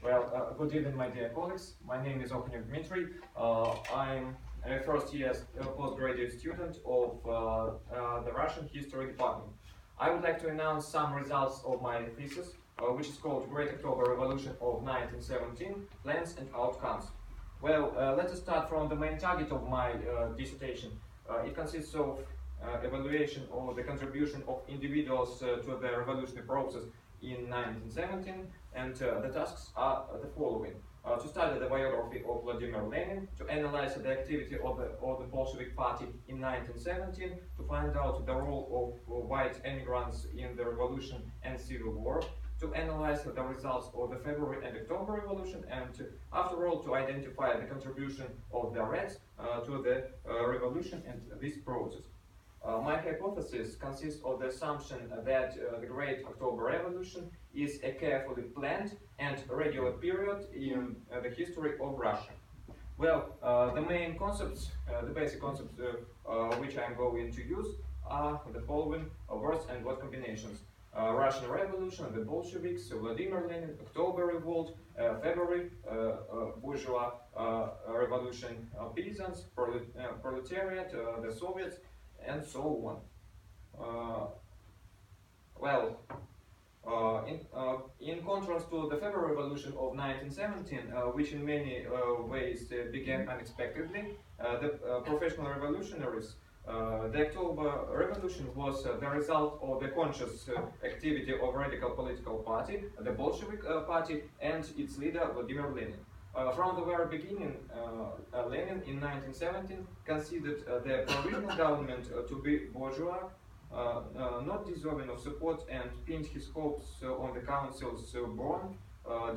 Good evening, my dear colleagues. My name is Okhunev Dmitry. I'm a first-year postgraduate student of the Russian History Department. I would like to announce some results of my thesis, which is called Great October Revolution of 1917, Plans and Outcomes. Let us start from the main target of my dissertation. It consists of evaluation of the contribution of individuals to the revolutionary process in 1917, and the tasks are the following. To study the biography of Vladimir Lenin, to analyze the activity of the Bolshevik Party in 1917, to find out the role of white immigrants in the revolution and civil war, to analyze the results of the February and October Revolution, and after all, to identify the contribution of the Reds to the revolution and this process. My hypothesis consists of the assumption that the Great October Revolution is a carefully planned and regular period in the history of Russia. The main concepts, the basic concepts which I am going to use are the following words and word combinations. Russian Revolution, the Bolsheviks, Vladimir Lenin, October Revolt, February, bourgeois revolution, peasants, proletariat, the Soviets, and so on. In contrast to the February Revolution of 1917, which in many ways began unexpectedly, the professional revolutionaries, the October Revolution was the result of the conscious activity of radical political party, the Bolshevik Party, and its leader Vladimir Lenin. From the very beginning, Lenin in 1917 considered the provisional government to be bourgeois, not deserving of support, and pinned his hopes on the councils born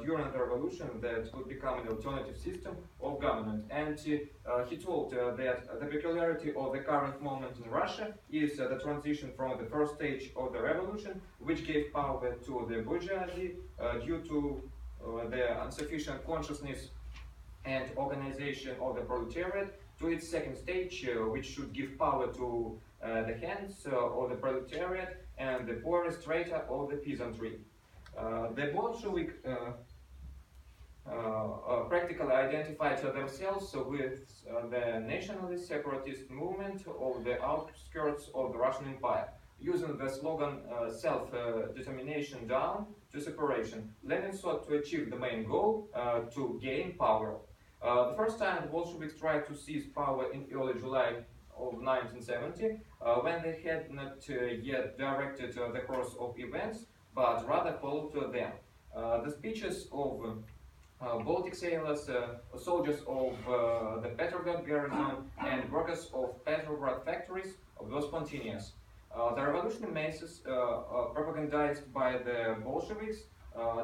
during the revolution that would become an alternative system of government. And he told that the peculiarity of the current moment in Russia is the transition from the first stage of the revolution, which gave power to the bourgeoisie due to the insufficient consciousness and organization of the proletariat, to its second stage, which should give power to the hands of the proletariat and the poorest strata of the peasantry. The Bolshevik practically identified themselves with the nationalist separatist movement of the outskirts of the Russian Empire, using the slogan self-determination down to separation. Lenin sought to achieve the main goal, to gain power. The first time the Bolsheviks tried to seize power in early July of 1970, when they had not yet directed the course of events, but rather followed them. The speeches of Baltic sailors, soldiers of the Petrograd garrison, and workers of Petrograd factories were spontaneous. The revolutionary masses, propagandized by the Bolsheviks,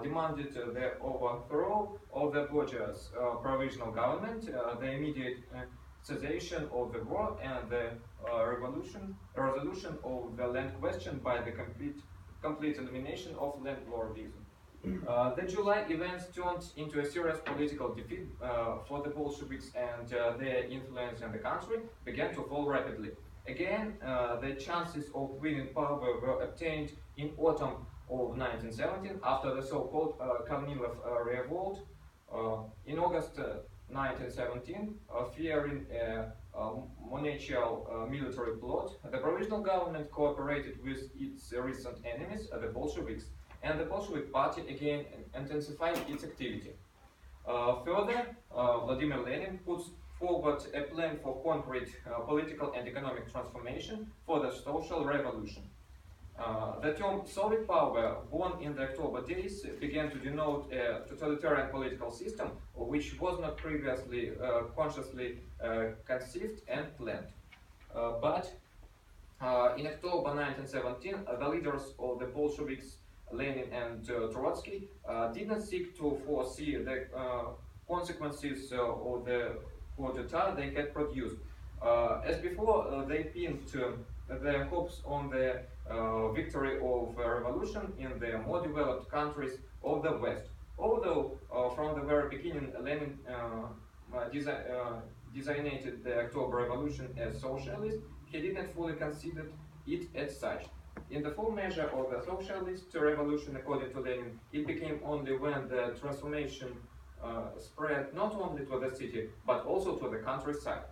demanded the overthrow of the bourgeois provisional government, the immediate cessation of the war, and the resolution of the land question by the complete elimination of landlordism. The July events turned into a serious political defeat for the Bolsheviks, and their influence in the country began to fall rapidly. Again, the chances of winning power were obtained in autumn of 1917 after the so-called Kornilov revolt. In August 1917, fearing a monarchical military plot, the provisional government cooperated with its recent enemies, the Bolsheviks, and the Bolshevik Party again intensified its activity. Further, Vladimir Lenin puts forward a plan for concrete political and economic transformation for the social revolution. The term Soviet power, born in the October days, began to denote a totalitarian political system which was not previously consciously conceived and planned. But in October 1917, the leaders of the Bolsheviks, Lenin and Trotsky, did not seek to foresee the consequences of the coup d'etat they had produced. As before, they pinned their hopes on the victory of revolution in the more developed countries of the West. Although from the very beginning Lenin designated the October Revolution as socialist, he did not fully consider it as such. In the full measure of the socialist revolution, according to Lenin, it became only when the transformation spread not only to the city, but also to the countryside.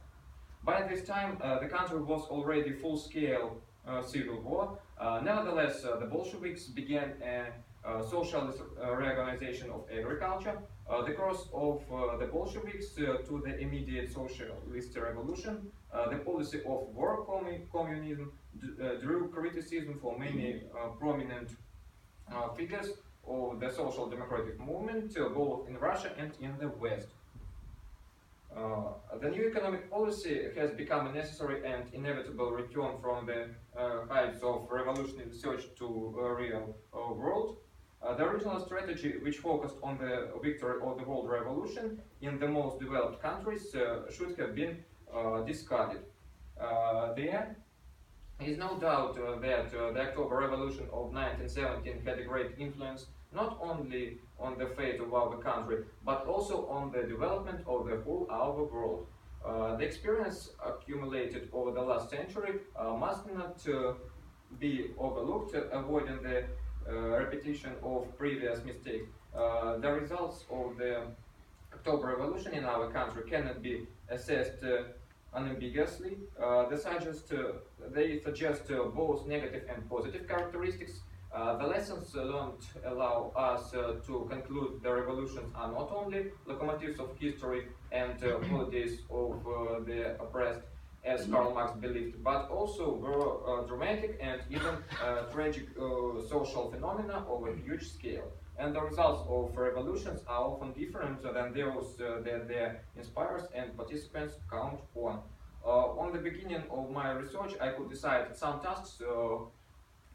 By this time, the country was already full-scale civil war. Nevertheless, the Bolsheviks began a socialist reorganization of agriculture. The course of the Bolsheviks to the immediate socialist revolution, the policy of war communism drew criticism for many prominent figures of the social democratic movement, both in Russia and in the West. The new economic policy has become a necessary and inevitable return from the heights of revolutionary search to a real world. The original strategy, which focused on the victory of the world revolution in the most developed countries, should have been discarded. There is no doubt that the October Revolution of 1917 had a great influence not only on the fate of our country, but also on the development of the whole our world. The experience accumulated over the last century must not be overlooked, avoiding the repetition of previous mistakes. The results of the October Revolution in our country cannot be assessed unambiguously. They suggest both negative and positive characteristics. The lessons learned allow us to conclude the revolutions are not only locomotives of history and qualities of the oppressed, as Karl Marx believed, but also were dramatic and even tragic social phenomena of a huge scale. And the results of revolutions are often different than those that their inspirers and participants count on. On the beginning of my research, I could decide some tasks.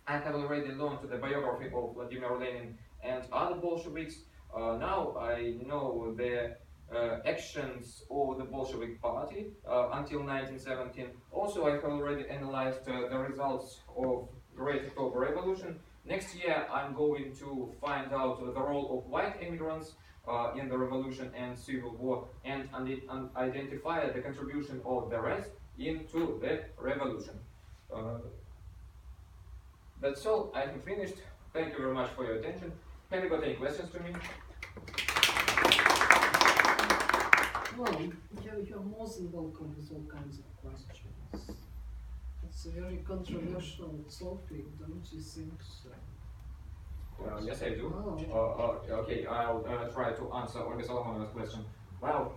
I have already learned the biography of Vladimir Lenin and other Bolsheviks. Now I know the actions of the Bolshevik party until 1917. Also, I have already analyzed the results of Great October Revolution. Next year, I'm going to find out the role of white immigrants in the revolution and civil war, and identify the contribution of the rest into the revolution. That's all. I have finished. Thank you very much for your attention. Have you got any questions to me? Well, you're more than welcome with all kinds of questions. It's a very controversial topic, don't you think so? Yes, I do. Oh. Okay, I'll try to answer Olga Solomonov's question. Well,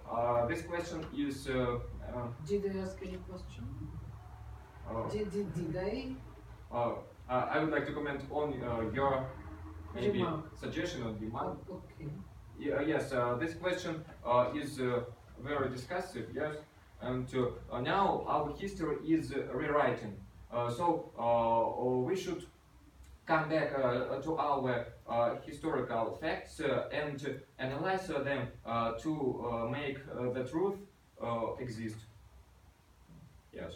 this question is... Did they ask any question? Did they? I would like to comment on your maybe Remark. suggestion or demand. Oh, okay. Yes, this question is very discussive, yes, and now our history is rewriting. So we should come back to our historical facts and analyze them to make the truth exist. Yes.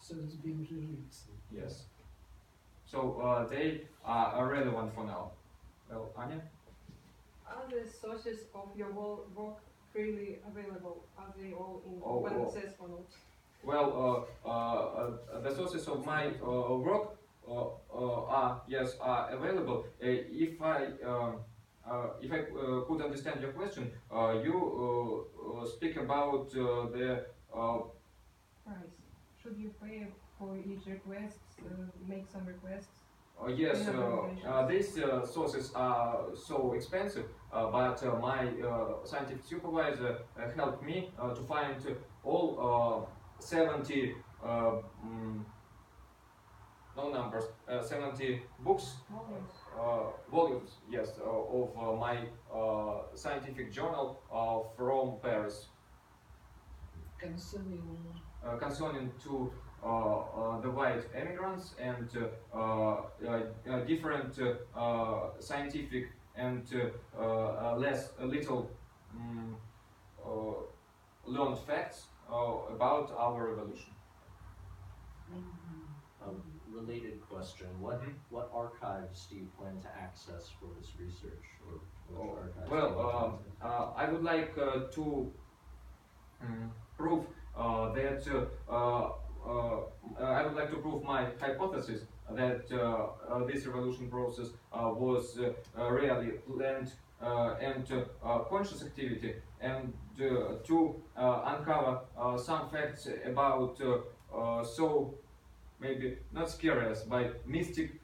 So it's being rewritten. Yes. So they are relevant for now. Well, Anya? Are the sources of your work freely available? Are they all in open access or not? Well, the sources of my work are available. If I could understand your question, you speak about the Price. Should you pay for each request? Make some requests? Yes, these sources are so expensive, but my scientific supervisor helped me to find all 70 70 books, volumes, yes, of my scientific journal from Paris. Concerning to the white immigrants and different scientific and little learned facts about our revolution. Related question: what archives do you plan to access for this research, or archives? Well, I would like to prove that I would like to prove my hypothesis that this revolution process was really planned and conscious activity, and to uncover some facts about so maybe not scariest but mystic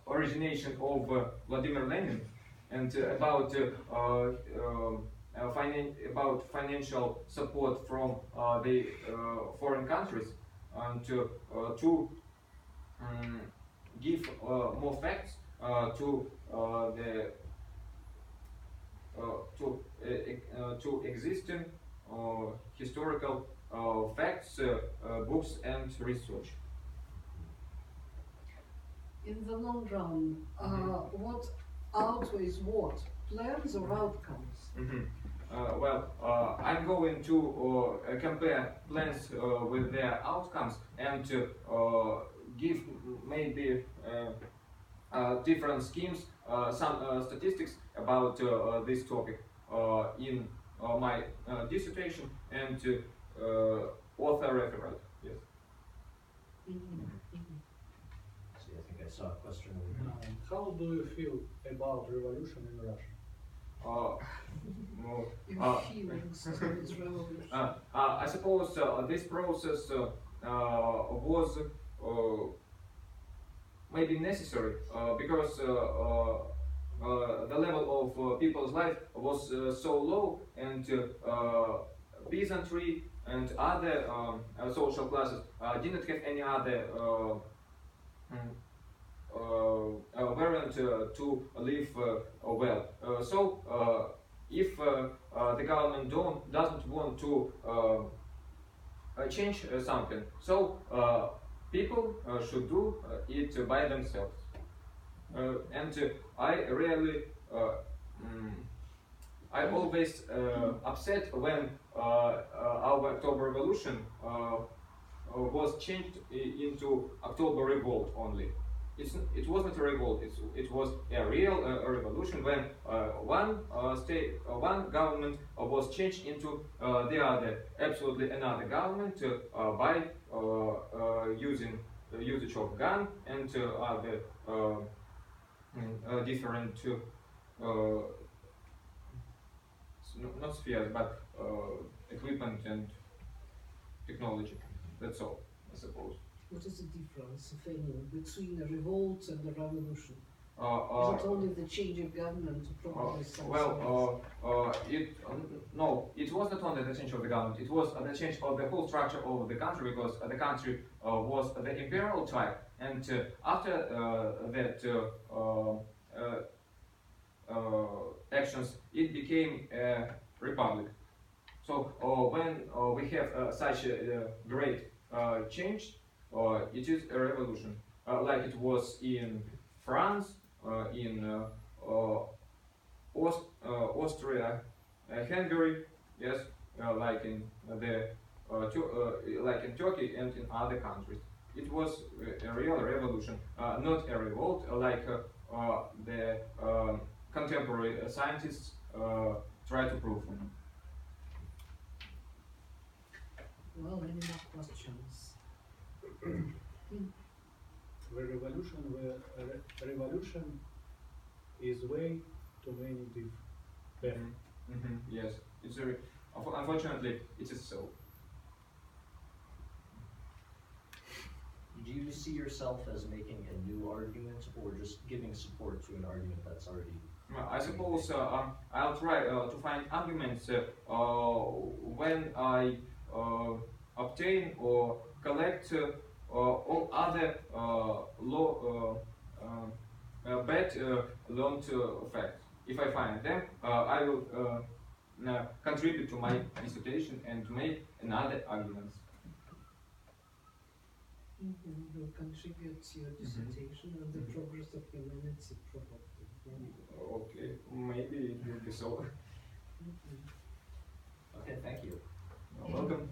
origination of Vladimir Lenin, and about financial support from the foreign countries, and to give more facts to the to existing historical facts, books and research. In the long run, what outweighs what? Plans or outcomes? I'm going to compare plans with their outcomes and give maybe different schemes, some statistics about this topic in my dissertation and author reference. Yes. See, I think I saw a question over here. How do you feel about revolution in Russia? Your feelings towards revolution. I suppose this process was maybe necessary because the level of people's life was so low, and peasantry and other social classes didn't have any other variant to live well. So if the government doesn't want to change something, so people should do it by themselves. And I really, I always upset when our October Revolution was changed into October Revolt only. It wasn't a revolt. It was a real revolution when one government was changed into the other, absolutely another government by using the usage of gun and other different not spheres but equipment and technology. That's all, I suppose. What is the difference, if any, between a revolt and a revolution? Is it only the change of government? Probably no, it was not only the change of the government, it was the change of the whole structure of the country, because the country was the imperial type, and after that actions, it became a republic. So when we have such a great change, it is a revolution, like it was in France, in Austria, Hungary, yes, like in the like in Turkey and in other countries. It was a real revolution, not a revolt, like the contemporary scientists try to prove. Well, any more questions? The revolution is way too many different. Yes, it's very, unfortunately, it is so. Do you see yourself as making a new argument, or just giving support to an argument that's already? I suppose I'll try to find arguments when I obtain or collect all other bad learned facts. If I find them, I will contribute to my dissertation and make another arguments. Will contribute to your dissertation and the progress of humanity, probably. Okay, maybe it will be so. Okay, thank you. You're welcome.